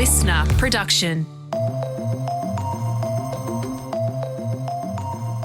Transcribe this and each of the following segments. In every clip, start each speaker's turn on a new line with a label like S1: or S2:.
S1: listener production.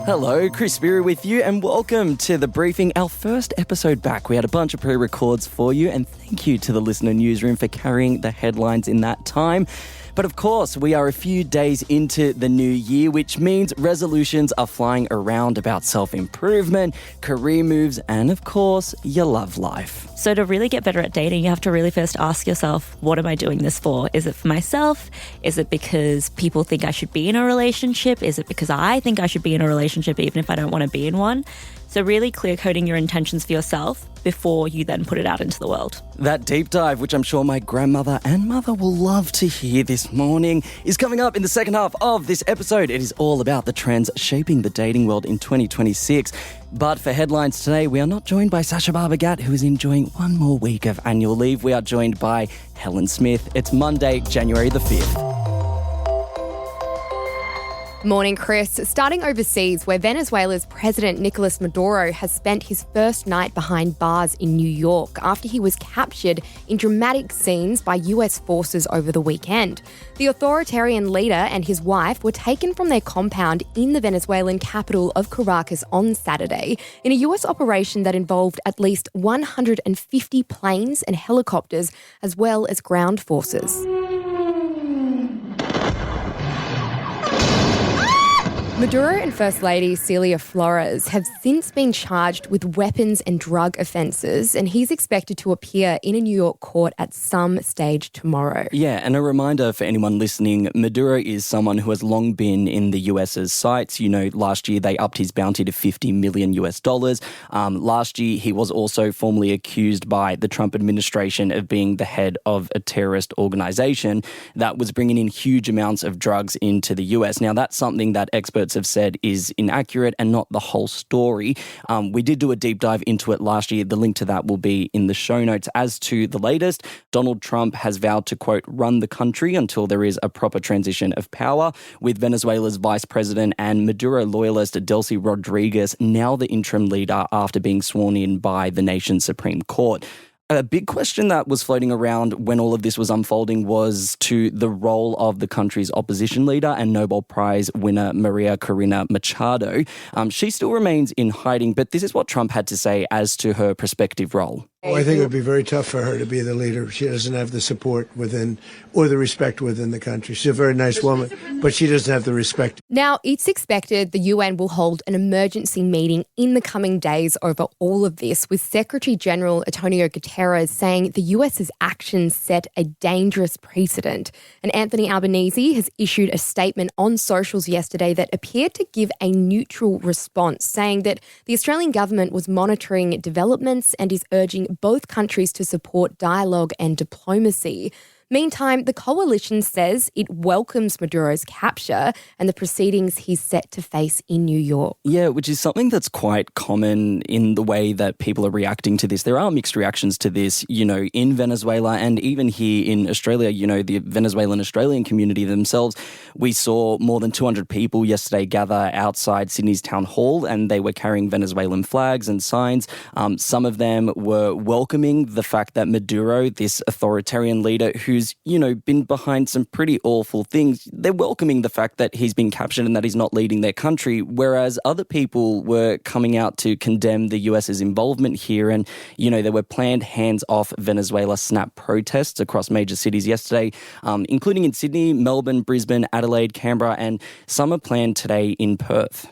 S2: Hello, Chris Speary with you, and welcome to The Briefing, our first episode back. We had a bunch of pre-records for you, and thank you to the Listener Newsroom for carrying the headlines in that time. But of course, we are a few days into the new year, which means resolutions are flying around about self-improvement, career moves, and of course, your love life.
S3: So to really get better at dating, you have to really first ask yourself, what am I doing this for? Is it for myself? Is it because people think I should be in a relationship? Is it because I think I should be in a relationship even if I don't want to be in one? So really clear coding your intentions for yourself before you then put it out into the world.
S2: That deep dive, which I'm sure my grandmother and mother will love to hear this morning, is coming up in the second half of this episode. It is all about the trends shaping the dating world in 2026. But for headlines today, we are not joined by Sasha Barbagat, who is enjoying one more week of annual leave. We are joined by Helen Smith. It's Monday, January the 5th.
S4: Morning, Chris. Starting overseas, where Venezuela's President Nicolas Maduro has spent his first night behind bars in New York after he was captured in dramatic scenes by US forces over the weekend. The authoritarian leader and his wife were taken from their compound in the Venezuelan capital of Caracas on Saturday in a US operation that involved at least 150 planes and helicopters, as well as ground forces. Maduro and First Lady Celia Flores have since been charged with weapons and drug offences, and he's expected to appear in a New York court at some stage tomorrow.
S2: Yeah, and a reminder for anyone listening, Maduro is someone who has long been in the US's sights. You know, last year they upped his bounty to $50 million. Last year he was also formally accused by the Trump administration of being the head of a terrorist organisation that was bringing in huge amounts of drugs into the US. Now, that's something that experts have said is inaccurate and not the whole story. We did do a deep dive into it last year. The link to that will be in the show notes. As to the latest, Donald Trump has vowed to, quote, run the country until there is a proper transition of power, with Venezuela's vice president and Maduro loyalist Delcy Rodriguez now the interim leader after being sworn in by the nation's Supreme Court. A big question that was floating around when all of this was unfolding was to the role of the country's opposition leader and Nobel Prize winner Maria Corina Machado. She still remains in hiding, but this is what Trump had to say as to her prospective role.
S5: I think it would be very tough for her to be the leader. She doesn't have the support within or the respect within the country. She's a very nice woman, but she doesn't have the respect.
S4: Now, it's expected the UN will hold an emergency meeting in the coming days over all of this, with Secretary General Antonio Guterres saying the US's actions set a dangerous precedent. And Anthony Albanese has issued a statement on socials yesterday that appeared to give a neutral response, saying that the Australian government was monitoring developments and is urging both countries to support dialogue and diplomacy. Meantime, the coalition says it welcomes Maduro's capture and the proceedings he's set to face in New York.
S2: Yeah, which is something that's quite common in the way that people are reacting to this. There are mixed reactions to this, you know, in Venezuela and even here in Australia. You know, the Venezuelan Australian community themselves, we saw more than 200 people yesterday gather outside Sydney's town hall, and they were carrying Venezuelan flags and signs. Some of them were welcoming the fact that Maduro, this authoritarian leader who's, you know, been behind some pretty awful things, they're welcoming the fact that he's been captured and that he's not leading their country, whereas other people were coming out to condemn the US's involvement here. And, you know, there were planned hands-off Venezuela snap protests across major cities yesterday, including in Sydney, Melbourne, Brisbane, Adelaide, Canberra, and some are planned today in Perth.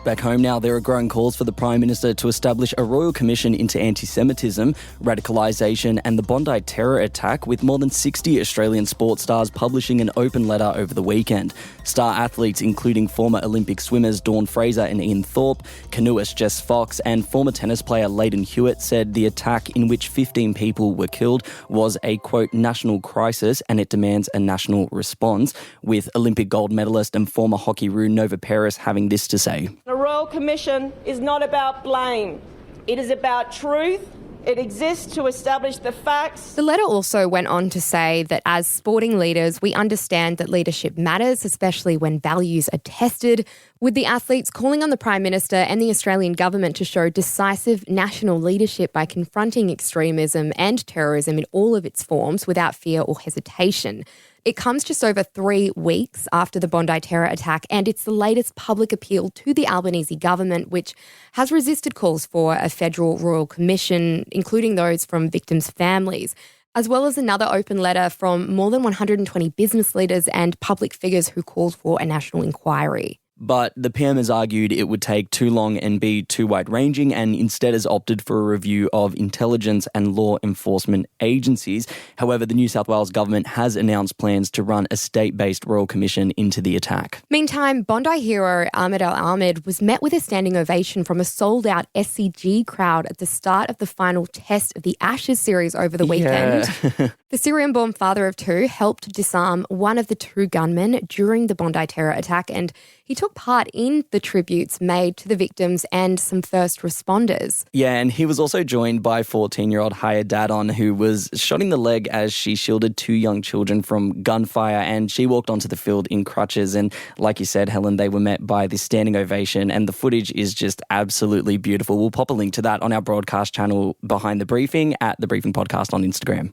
S2: Back home now, there are growing calls for the Prime Minister to establish a royal commission into anti-Semitism, radicalisation and the Bondi terror attack, with more than 60 Australian sports stars publishing an open letter over the weekend. Star athletes including former Olympic swimmers Dawn Fraser and Ian Thorpe, canoeist Jess Fox and former tennis player Leighton Hewitt said the attack, in which 15 people were killed, was a, quote, national crisis and it demands a national response, with Olympic gold medalist and former hockey roux Nova Peris having this to say.
S6: A Royal Commission is not about blame. It is about truth,
S1: It exists to establish the facts.
S4: The letter also went on to say that as sporting leaders, we understand that leadership matters, especially when values are tested, with the athletes calling on the Prime Minister and the Australian government to show decisive national leadership by confronting extremism and terrorism in all of its forms without fear or hesitation. It comes just over 3 weeks after the Bondi terror attack, and it's the latest public appeal to the Albanese government, which has resisted calls for a federal royal commission, including those from victims' families, as well as another open letter from more than 120 business leaders and public figures who called for a national inquiry.
S2: But the PM has argued it would take too long and be too wide-ranging, and instead has opted for a review of intelligence and law enforcement agencies. However, the New South Wales government has announced plans to run a state-based royal commission into the attack.
S4: Meantime, Bondi hero Ahmed Al-Ahmed was met with a standing ovation from a sold-out SCG crowd at the start of the final test of the Ashes series over the weekend.
S2: Yeah.
S4: The Syrian-born father of 2 helped disarm one of the 2 gunmen during the Bondi terror attack, and he took part in the tributes made to the victims and some first responders.
S2: Yeah, and he was also joined by 14-year-old Haya Dadon, who was shot in the leg as she shielded 2 young children from gunfire, and she walked onto the field in crutches. And like you said, Helen, they were met by this standing ovation, and the footage is just absolutely beautiful. We'll pop a link to that on our broadcast channel Behind the Briefing at The Briefing Podcast on Instagram.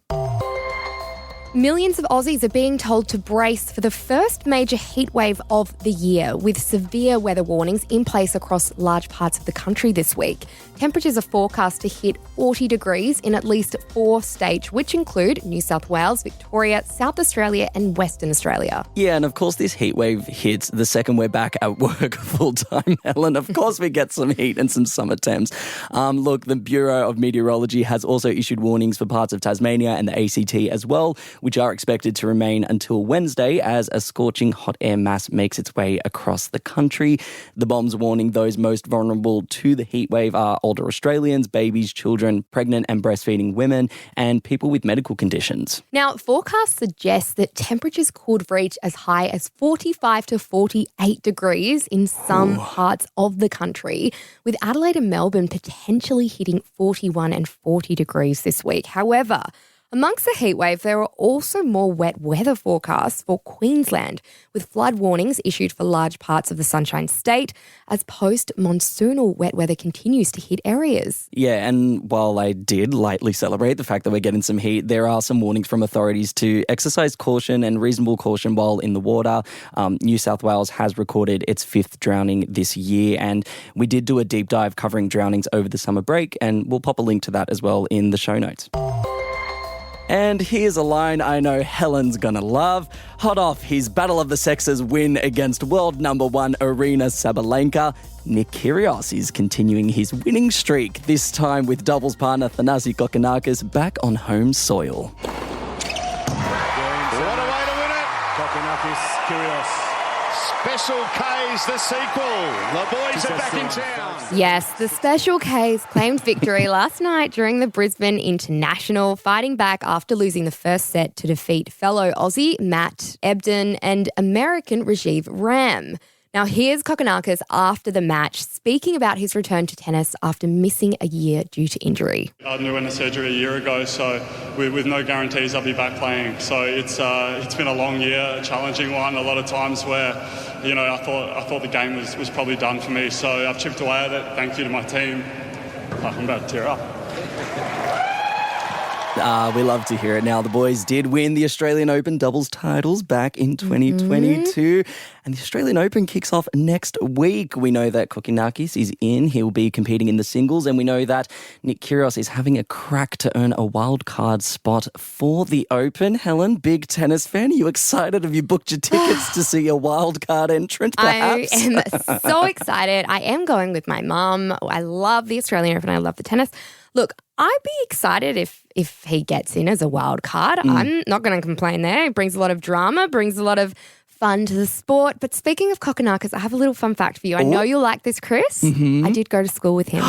S4: Millions of Aussies are being told to brace for the first major heatwave of the year, with severe weather warnings in place across large parts of the country this week. Temperatures are forecast to hit 40 degrees in at least 4 states, which include New South Wales, Victoria, South Australia and Western Australia.
S2: Yeah, and of course this heatwave hits the second we're back at work full-time, Helen. Of course we get some heat and some summer temps. Look, the Bureau of Meteorology has also issued warnings for parts of Tasmania and the ACT as well, which are expected to remain until Wednesday as a scorching hot air mass makes its way across the country. The bombs warning those most vulnerable to the heatwave are older Australians, babies, children, pregnant and breastfeeding women, and people with medical conditions.
S4: Now, forecasts suggest that temperatures could reach as high as 45 to 48 degrees in some parts of the country, with Adelaide and Melbourne potentially hitting 41 and 40 degrees this week. However, amongst the heatwave, there are also more wet weather forecasts for Queensland, with flood warnings issued for large parts of the Sunshine State as post-monsoonal wet weather continues to hit areas.
S2: Yeah, and while I did lightly celebrate the fact that we're getting some heat, there are some warnings from authorities to exercise caution and reasonable caution while in the water. New South Wales has recorded its 5th drowning this year, and we did do a deep dive covering drownings over the summer break, and we'll pop a link to that as well in the show notes. And here's a line I know Helen's gonna love. Hot off his Battle of the Sexes win against world number 1 Aryna Sabalenka, Nick Kyrgios is continuing his winning streak, this time with doubles partner Thanasi Kokkinakis back on home soil.
S6: What a way to win it! Kokkinakis, Kyrgios. Special K's the sequel. The boys are back in town.
S4: Yes, the Special K's claimed victory last night during the Brisbane International, fighting back after losing the first set to defeat fellow Aussie Matt Ebden and American Rajiv Ram. Now, here's Kokkinakis after the match, speaking about his return to tennis after missing a year due to injury.
S7: I underwent a surgery a year ago, so with no guarantees I'll be back playing. So it's been a long year, a challenging one. A lot of times where, I thought the game was probably done for me. So I've chipped away at it. Thank you to my team. I'm about to tear up.
S2: We love to hear it. Now, the boys did win the Australian Open doubles titles back in 2022, and the Australian Open kicks off next week. We know that Kokkinakis is in. He'll be competing in the singles, and we know that Nick Kyrgios is having a crack to earn a wild card spot for the Open. Helen, big tennis fan, are you excited? Have you booked your tickets to see a wild card entrant, perhaps?
S4: I am so excited. I am going with my mum. I love the Australian Open. I love the tennis. Look, I'd be excited if he gets in as a wild card. I'm not going to complain there. It brings a lot of drama, brings a lot of fun to the sport. But speaking of Kokkinakis, I have a little fun fact for you. I know you'll like this, Chris. I did go to school with him.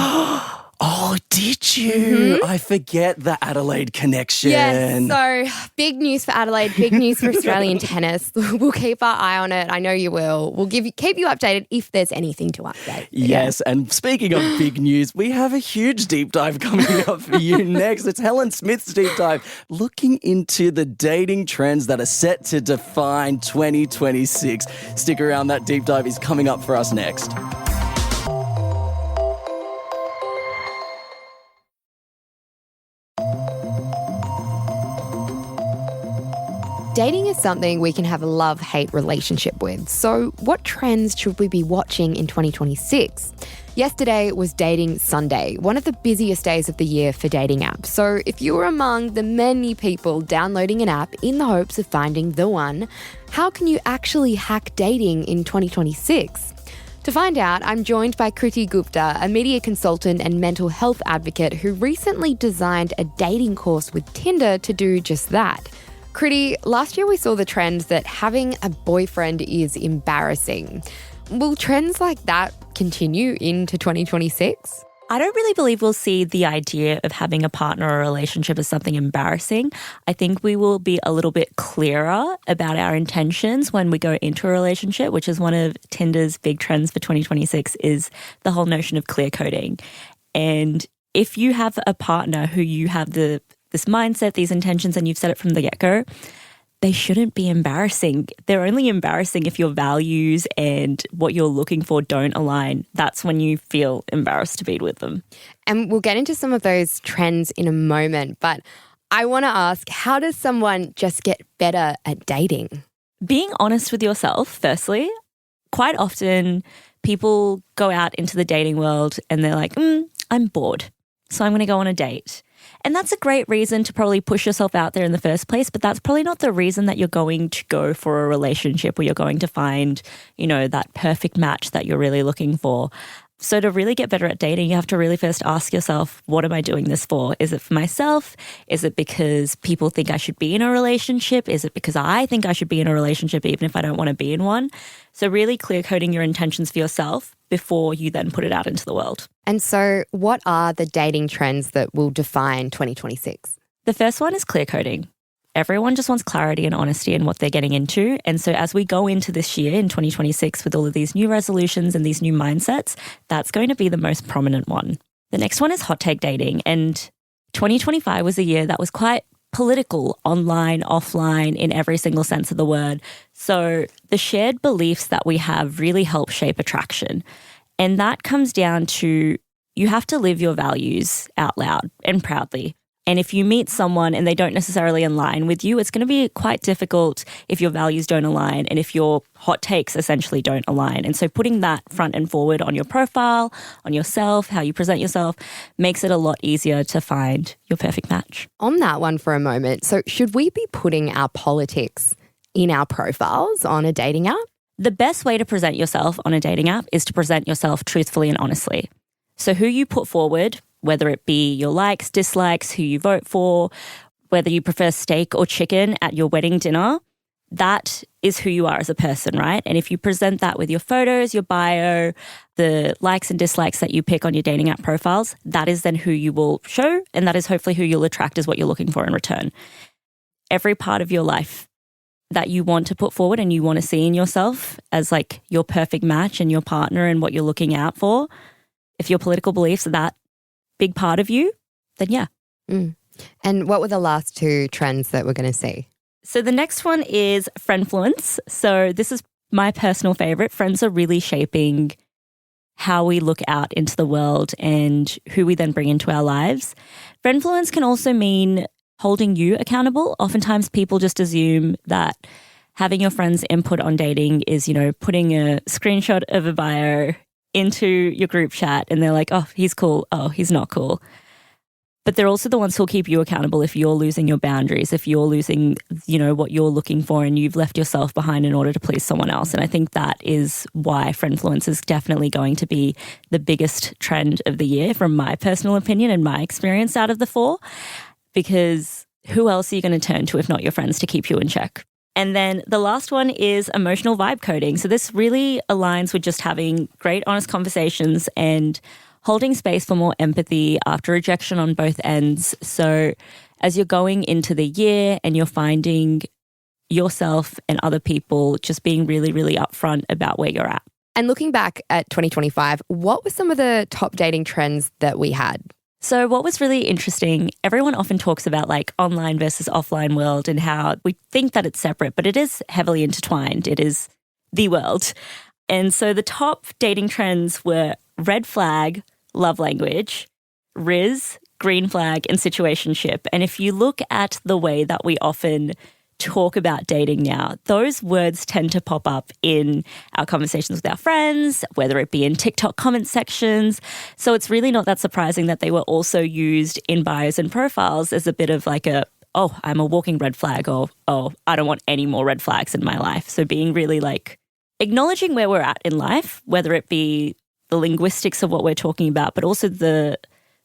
S2: Oh, did you? I forget the Adelaide connection.
S4: Yes, so big news for Adelaide, big news for Australian tennis. We'll keep our eye on it. I know you will. We'll keep you updated if there's anything to update.
S2: Yes, and speaking of big news, we have a huge deep dive coming up for you next. It's Helen Smith's deep dive, looking into the dating trends that are set to define 2026. Stick around, that deep dive is coming up for us next.
S4: Dating is something we can have a love-hate relationship with. So what trends should we be watching in 2026? Yesterday was Dating Sunday, one of the busiest days of the year for dating apps. So if you were among the many people downloading an app in the hopes of finding the one, how can you actually hack dating in 2026? To find out, I'm joined by Kriti Gupta, a media consultant and mental health advocate who recently designed a dating course with Tinder to do just that. Kriti, last year we saw the trend that having a boyfriend is embarrassing. Will trends like that continue into 2026?
S3: I don't really believe we'll see the idea of having a partner or a relationship as something embarrassing. I think we will be a little bit clearer about our intentions when we go into a relationship, which is one of Tinder's big trends for 2026, is the whole notion of clear coding. And if you have a partner who you have this mindset, these intentions, and you've set it from the get-go, they shouldn't be embarrassing. They're only embarrassing if your values and what you're looking for don't align. That's when you feel embarrassed to be with them.
S4: And we'll get into some of those trends in a moment, but I want to ask, how does someone just get better at dating?
S3: Being honest with yourself, firstly. Quite often people go out into the dating world and they're like, I'm bored, so I'm going to go on a date. And that's a great reason to probably push yourself out there in the first place, but that's probably not the reason that you're going to go for a relationship or you're going to find, that perfect match that you're really looking for. So to really get better at dating, you have to really first ask yourself, what am I doing this for? Is it for myself? Is it because people think I should be in a relationship? Is it because I think I should be in a relationship even if I don't want to be in one? So really clear coding your intentions for yourself before you then put it out into the world.
S4: And so what are the dating trends that will define 2026?
S3: The first one is clear coding. Everyone just wants clarity and honesty in what they're getting into. And so as we go into this year in 2026 with all of these new resolutions and these new mindsets, that's going to be the most prominent one. The next one is hot take dating. And 2025 was a year that was quite political, online, offline, in every single sense of the word. So the shared beliefs that we have really help shape attraction. And that comes down to you have to live your values out loud and proudly. And if you meet someone and they don't necessarily align with you, it's going to be quite difficult if your values don't align and if your hot takes essentially don't align. And so putting that front and forward on your profile, on yourself, how you present yourself, makes it a lot easier to find your perfect match.
S4: On that one for a moment, so should we be putting our politics in our profiles on a dating app?
S3: The best way to present yourself on a dating app is to present yourself truthfully and honestly. So who you put forward, whether it be your likes, dislikes, who you vote for, whether you prefer steak or chicken at your wedding dinner, that is who you are as a person, right? And if you present that with your photos, your bio, the likes and dislikes that you pick on your dating app profiles, that is then who you will show, and that is hopefully who you'll attract is what you're looking for in return. Every part of your life that you want to put forward and you want to see in yourself as like your perfect match and your partner and what you're looking out for, if your political beliefs are that big part of you, then yeah.
S4: And what were the last two trends that we're going to see?
S3: So the next one is friendfluence. So this is my personal favorite. Friends are really shaping how we look out into the world and who we then bring into our lives. Friendfluence can also mean holding you accountable. Oftentimes people just assume that having your friends' input on dating is, putting a screenshot of a bio into your group chat and they're like, oh, he's cool. Oh, he's not cool. But they're also the ones who'll keep you accountable if you're losing your boundaries, if you're losing, what you're looking for and you've left yourself behind in order to please someone else. And I think that is why friendfluence is definitely going to be the biggest trend of the year from my personal opinion and my experience out of the four, because who else are you going to turn to if not your friends to keep you in check? And then the last one is emotional vibe coding. So this really aligns with just having great, honest conversations and holding space for more empathy after rejection on both ends. So as you're going into the year and you're finding yourself and other people, just being really, really upfront about where you're at.
S4: And looking back at 2025, what were some of the top dating trends that we had?
S3: So what was really interesting, everyone often talks about like online versus offline world and how we think that it's separate, but it is heavily intertwined. It is the world. And so the top dating trends were red flag, love language, Riz, green flag, and situationship. And if you look at the way that we often talk about dating now, those words tend to pop up in our conversations with our friends, whether it be in TikTok comment sections. So it's really not that surprising that they were also used in bios and profiles as a bit of like oh, I'm a walking red flag, or, oh, I don't want any more red flags in my life. So being really like acknowledging where we're at in life, whether it be the linguistics of what we're talking about, but also the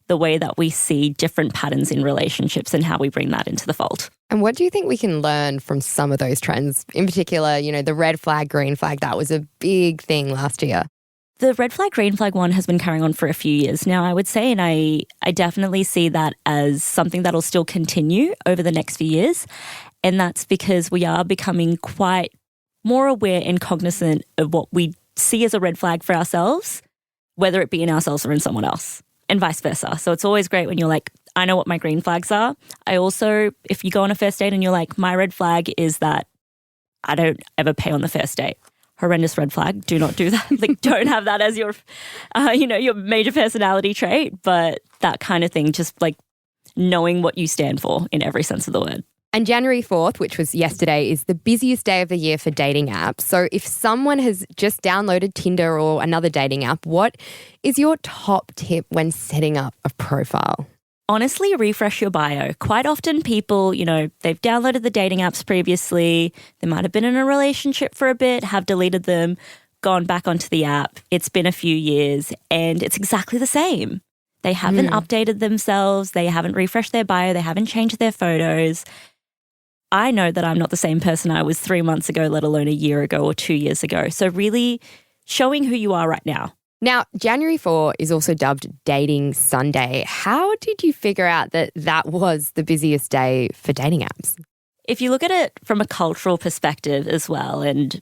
S3: way that we see different patterns in relationships and how we bring that into the fold.
S4: And what do you think we can learn from some of those trends? In particular, the red flag, green flag, that was a big thing last year.
S3: The red flag, green flag one has been carrying on for a few years now, I would say, and I definitely see that as something that'll still continue over the next few years. And that's because we are becoming quite more aware and cognizant of what we see as a red flag for ourselves, whether it be in ourselves or in someone else, and vice versa. So it's always great when you're like, I know what my green flags are. I also, if you go on a first date and you're like, my red flag is that I don't ever pay on the first date. Horrendous red flag. Do not do that. Like, don't have that as your, your major personality trait. But that kind of thing, just like knowing what you stand for in every sense of the word.
S4: And January 4th, which was yesterday, is the busiest day of the year for dating apps. So if someone has just downloaded Tinder or another dating app, what is your top tip when setting up a profile?
S3: Honestly, refresh your bio. Quite often people, they've downloaded the dating apps previously. They might have been in a relationship for a bit, have deleted them, gone back onto the app. It's been a few years and it's exactly the same. They haven't updated themselves. They haven't refreshed their bio. They haven't changed their photos. I know that I'm not the same person I was 3 months ago, let alone a year ago or 2 years ago. So really showing who you are right now.
S4: Now, January 4 is also dubbed Dating Sunday. How did you figure out that that was the busiest day for dating apps?
S3: If you look at it from a cultural perspective as well, and,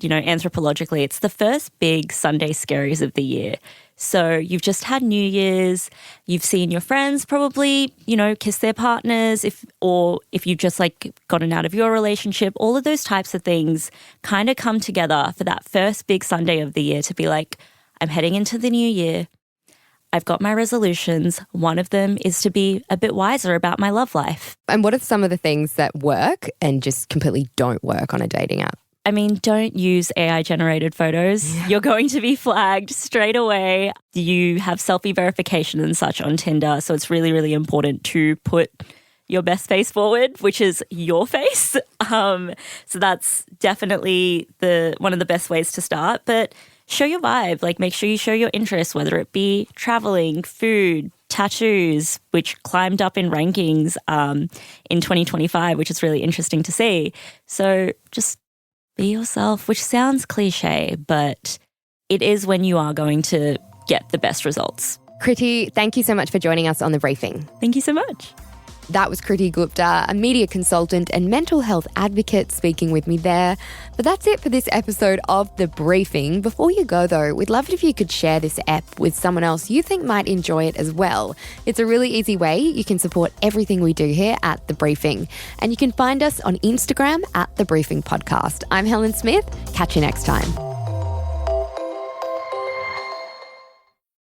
S3: anthropologically, it's the first big Sunday scaries of the year. So you've just had New Year's, you've seen your friends probably, kiss their partners, if you've just like gotten out of your relationship, all of those types of things kind of come together for that first big Sunday of the year to be like, I'm heading into the new year. I've got my resolutions. One of them is to be a bit wiser about my love life.
S4: And what are some of the things that work and just completely don't work on a dating app?
S3: I mean, don't use AI-generated photos. You're going to be flagged straight away. You have selfie verification and such on Tinder, so it's really, really important to put your best face forward, which is your face. So that's definitely one of the best ways to start. But show your vibe. Like, make sure you show your interests, whether it be traveling, food, tattoos, which climbed up in rankings in 2025, which is really interesting to see. So just be yourself, which sounds cliche, but it is when you are going to get the best results.
S4: Kriti, thank you so much for joining us on The Briefing.
S3: Thank you so much.
S4: That was Kriti Gupta, a media consultant and mental health advocate, speaking with me there. But that's it for this episode of The Briefing. Before you go, though, we'd love it if you could share this ep with someone else you think might enjoy it as well. It's a really easy way you can support everything we do here at The Briefing. And you can find us on Instagram at The Briefing Podcast. I'm Helen Smith. Catch you next time.